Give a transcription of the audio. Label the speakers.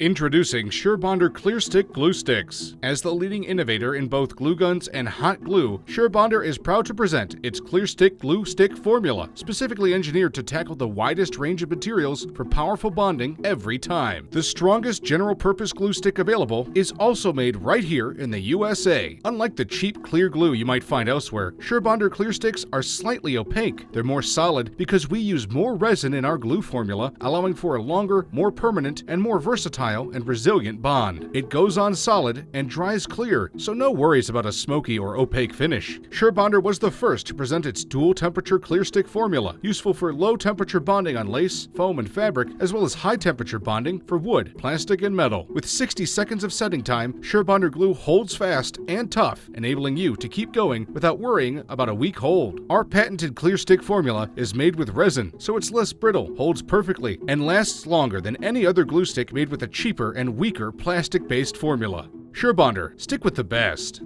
Speaker 1: Introducing Surebonder Clear Stick Glue Sticks. As the leading innovator in both glue guns and hot glue, Surebonder is proud to present its Clear Stick Glue Stick formula, specifically engineered to tackle the widest range of materials for powerful bonding every time. The strongest general-purpose glue stick available is also made right here in the USA. Unlike the cheap clear glue you might find elsewhere, Surebonder Clear Sticks are slightly opaque. They're more solid because we use more resin in our glue formula, allowing for a longer, more permanent, and more versatile and resilient bond. It goes on solid and dries clear, so no worries about a smoky or opaque finish. Surebonder was the first to present its dual temperature clear stick formula, useful for low temperature bonding on lace, foam, and fabric, as well as high temperature bonding for wood, plastic, and metal. With 60 seconds of setting time, Surebonder glue holds fast and tough, enabling you to keep going without worrying about a weak hold. Our patented clear stick formula is made with resin, so it's less brittle, holds perfectly, and lasts longer than any other glue stick made with a cheaper and weaker plastic-based formula. Surebonder, stick with the best.